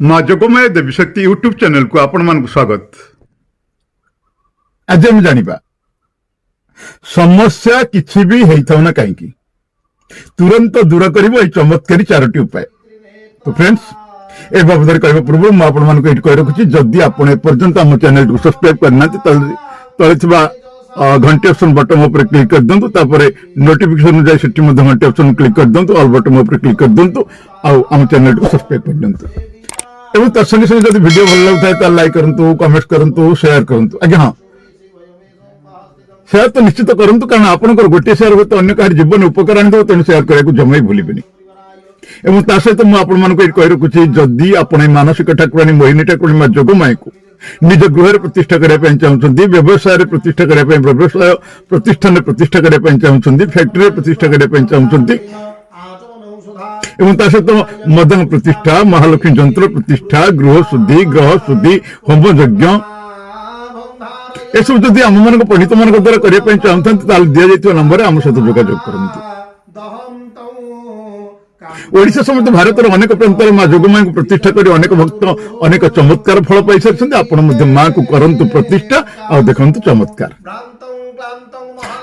माँ जोगमाया देवी शक्ति YouTube channel को आपण मान स्वागत। आज हम जानिबा समस्या किछि भी हेइथाउ ना काहेकि तुरंत दूर करिवो ए चमत्कारी चारोटी उपाय। तो फ्रेंड्स ए बाबदरे कहबा पूर्व म आपण मान को एट कहि रखुछि जदि आपण ए पर्यंत हम चैनल को सब्सक्राइब करना तले थिबा घंटी ऑप्शन बटन ऊपर क्लिक कर दंतु तापर नोटिफिकेशन जाय सेठी मध्ये घंटी ऑप्शन क्लिक कर दंतु ऑल बटन ऊपर क्लिक कर दंतु आ हम चैनल को सब्सक्राइब कर दंतु एवं तत्संगे संगे जब वीडियो भल लगुता है लाइक करंतु कमेंट करंतु शेयर करंतु आज्ञा हाँ शेयर तो निश्चित करंतु कारण आपनकर गोटे शेयर होते अन्य काहर जीवन उपकार आनि दो तेणु शेयर करने को जमा ही भूलिबेनी। एवं ता सहित मु आपण मानको कहि रखुछि जदि आपण मानसिक ठाकुरानी मोहिनी ठाकुरानी मा जोगमाया को निज गृह प्रतिष्ठा करने चाहते व्यवसाय प्रतिष्ठा करने व्यवसाय प्रतिष्ठान प्रतिष्ठा करने चाहते फैक्ट्री प्रतिष्ठा करने चाहते एवं ता सहित मदन प्रतिष्ठा महालक्ष्मी जंत्र प्रतिष्ठा गृह शुद्धि ग्रह शुद्धि होम यज्ञ एसब जदि आम मान पंडित मान द्वारा करने चाहते दि जाइए नंबर आम सहित जोगाजोग करते। ओडिशा समेत भारत अनेक प्रांत माँ जोगमाया को प्रतिष्ठा कर अनेक भक्त अनेक चमत्कार फल पाई सारी आपण माँ को करंतु प्रतिष्ठा आ देखंतु चमत्कार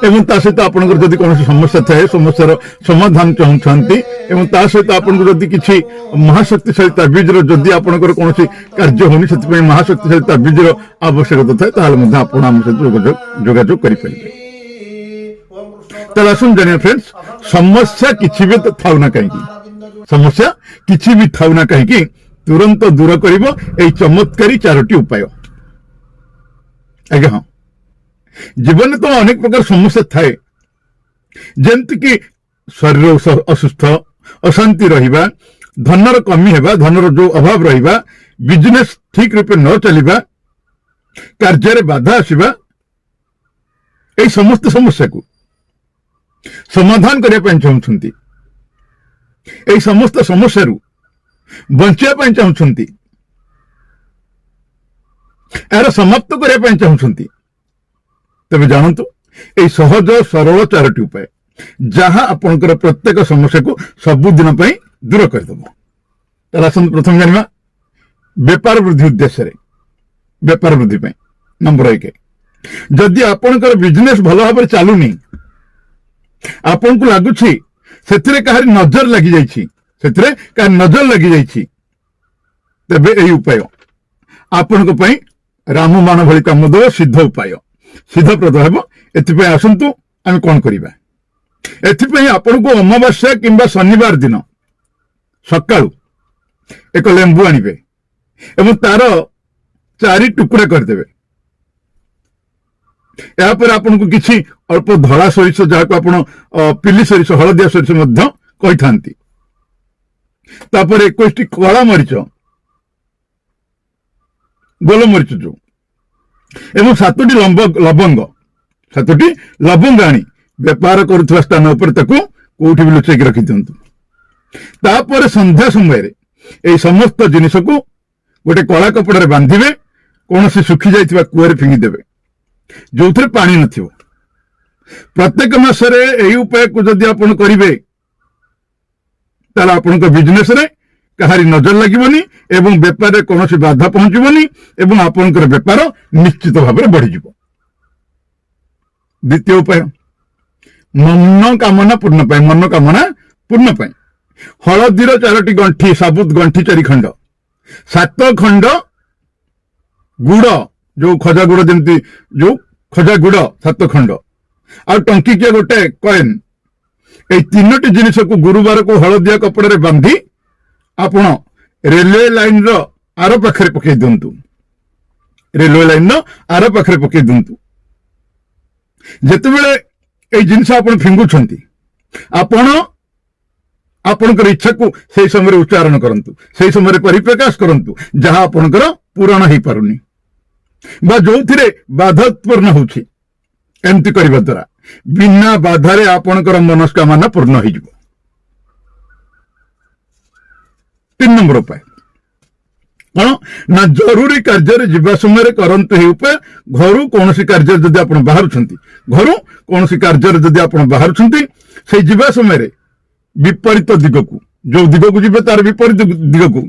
एवं ता सहित आपनकर जदि कौन समस्या थाए समस्यार समाधान चाहते एवं ता सहित आपन जदि किछि महाशक्तिशाली ताबीज जदि आपनकर कौन कार्य होनी से महाशक्तिशाली ताबीज आवश्यकता थाए ताहले मध्ये आपण आम सहित जोगाजोग करि परिबे। ताहले आसुन जानिया फ्रेंड्स समस्या किछि भी थाउ ना काहेकि समस्या किछि भी थाउ ना काहेकि तुरंत दूर करिवो एई चमत्कारी चारोटी उपाय। आज्ञा हाँ जीवन तो अनेक प्रकार समस्या थाए जेमति कि शरीर असुस्थ अशांति रहिबा धनर कमी हेबा धनर जो अभाव रहिबा बिजनेस ठीक रूपे न चलिबा कार्य रे बाधा आसीबा ए समस्त समस्या को समाधान करिया पय चाहउछंती ए समस्त समस्या रु बंचिया पय चाहउछंती एरा समाप्त करिया पय चाहउछंती तबे जानतु ए सहज सरल चारोटी उपाय जहां आपनकर प्रत्येक समस्या को सबुदिन पय दूर कर दबो। ताला आसन प्रथम जानिबा व्यापार वृद्धि उद्देश्य रे व्यापार वृद्धि पय नंबर 1 जदि आपनकर बिजनेस भलो भाबरे चालुनी आपन को लागुछि सेथिरे काहरी नजर लागि जाइछि सेथिरे का नजर लागि जाइछि तबे एई उपाय आपनको पय राममान भଳି काम दो सिद्ध उपाय सिद्धप्रद हेब। एथिपय आसंतु आमे कोन करिबा एथिपय आपन को अमावास्या किंबा शनिवार दिन सकाळु एक लेंबू आनिबे एवं तार 4 टुकड़ा करदेबे या पर आपन को किछि अल्प धड़ा सरिष जाको आपन पिली सरिष हळदिया सरिष मध्य कहि थांती तापर 21 टी कळा मरिच गोल मरिच जो एवं 7टी लवंग 7टी लवंग आनी व्यापार करुवा स्थान उपर ताकू कोठी भी लुचेक रखि दियंतु। तापर संध्या समय रे ए समस्त जिनिस को गोटे कला कपड़ा रे बांधिबे कौन से सुखी जाइथिबा कुआरे फिंगी देबे जोथरे पानी नथिबो। प्रत्येक मास रे एई उपाय को जदि आपण करिवे ताला आपण को बिजनेस रे कहारी नजर लगिबनी एवं व्यापार रे कोनोसी बाधा पहुंचबनी एवं आपनकर व्यापार निश्चित भाव में बढ़ी जिवो। द्वितीय उपाय मनोकामना पूर्ण पाई हलदीर 4टी गंठी साबुत गंठी 4 खंड 7 खंड गुड़ जो खजा गुड़ जमती जो खजा गुड़ 7 खंड आ टंकिकिया गोटे कॉइन ए 3टी जिनिस को गुरुवार को हलदिया कपड़ा रे बांधी आपण रेलवे लाइन रो आर पाखरे पकई दिंतु रेलवे लाइन रो आर पाखरे पकई दिंतु जेतेबेले ए जिनस आपण फिंगुछंती आपण आपनकर इच्छा को सही समय उच्चारण करंतु सही समय परिप्रकाश करंतु जहां आपनकर पूरण ही पारुनी बा जोथिरे बाधा उत्पन्न होछि एमती करबा द्वारा बिना बाधारे आपनकर मनस्कामना पूर्ण हो जिवो। 3 नंबर उपाय कौन ना जरूरी कार्य जीवा समय करंतु हे उपाय घर कौन कार्य जदि आपण बाहरुछंती घर कौन कार्य जदि आपण बाहरुछंती से जीवा समय विपरीत दिग को जो दिग को जीवे तार विपरीत दिग को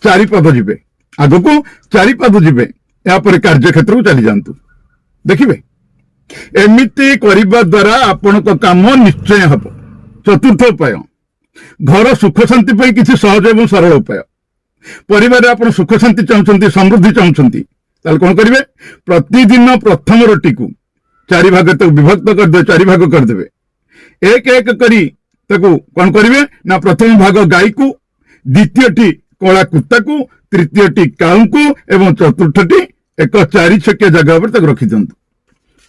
ଚାରିପାଦ ଯିବେ, ଆଗକୁ ଚାରିପାଦ ଯିବେ, ଏହାପରେ କାର୍ଯ୍ୟକ୍ଷେତ୍ରକୁ ଚାଲି ଯାଆନ୍ତୁ। ଦେଖିବେ ଏମିତି କରିବା ଦ୍ୱାରା ଆପଣଙ୍କ କାମ ନିଶ୍ଚୟ ହେବ। ଚତୁର୍ଥ ଉପାୟ, ଘର ସୁଖ ଶାନ୍ତି ପାଇଁ କିଛି ସହଜ ଏବଂ ସରଳ ଉପାୟ। ପରିବାରରେ ଆପଣ ସୁଖ ଶାନ୍ତି ଚାହୁଁଛନ୍ତି, ସମୃଦ୍ଧି ଚାହୁଁଛନ୍ତି, ତାହେଲେ କଣ କରିବେ? ପ୍ରତିଦିନ ପ୍ରଥମ ରୋଟିକୁ 4 ଭାଗ ତାକୁ ବିଭକ୍ତ କରିଦେବେ, 4 ଭାଗ କରିଦେବେ। ଏକ ଏକ କରି ତାକୁ କଣ କରିବେ ନା ପ୍ରଥମ ଭାଗ ଗାଈକୁ, ଦ୍ୱିତୀୟଟି କଳା କୁତାକୁ, ତୃତୀୟଟି କାଉଙ୍କୁ ଏବଂ ଚତୁର୍ଥଟି ଏକ 4 ଛକିଆ ଜାଗା ଉପରେ ତାକୁ ରଖିଦିଅନ୍ତୁ।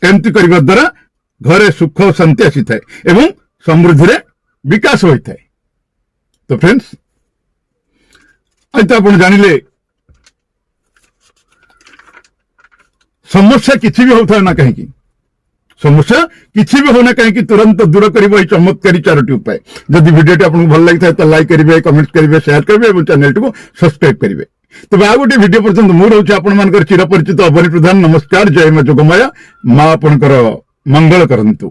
ଏମିତି କରିବା ଦ୍ୱାରା ଘରେ ସୁଖ ଶାନ୍ତି ଆସିଥାଏ ଏବଂ ସମୃଦ୍ଧିରେ ବିକାଶ ହୋଇଥାଏ। ତ ଫ୍ରେଣ୍ଡସ୍, ଆଜି ତ ଆପଣ ଜାଣିଲେ ସମସ୍ୟା କିଛି ବି ହଉଥାଏ ନା କାହିଁକି, ସମସ୍ୟା କିଛି ବି ହଉନା କାହିଁକି ତୁରନ୍ତ ଦୂର କରିବ ଏହି ଚମତ୍କାରୀ 4ଟି ଉପାୟ। ଯଦି ଭିଡିଓଟି ଆପଣଙ୍କୁ ଭଲ ଲାଗିଥାଏ ତ ଲାଇକ୍ କରିବେ, କମେଣ୍ଟ କରିବେ, ସେୟାର କରିବେ ଏବଂ ଚ୍ୟାନେଲଟିକୁ ସବସ୍କ୍ରାଇବ କରିବେ। ତେବେ ଆଉ ଗୋଟେ ଭିଡିଓ ପର୍ଯ୍ୟନ୍ତ ମୁଁ ରହୁଛି ଆପଣମାନଙ୍କର ଚିରପରିଚିତ ଅବନୀ ପ୍ରଧାନ। ନମସ୍କାର, ଜୟ ମା ଯୋଗମାୟା। ମା ଆପଣଙ୍କର ମଙ୍ଗଳ କରନ୍ତୁ।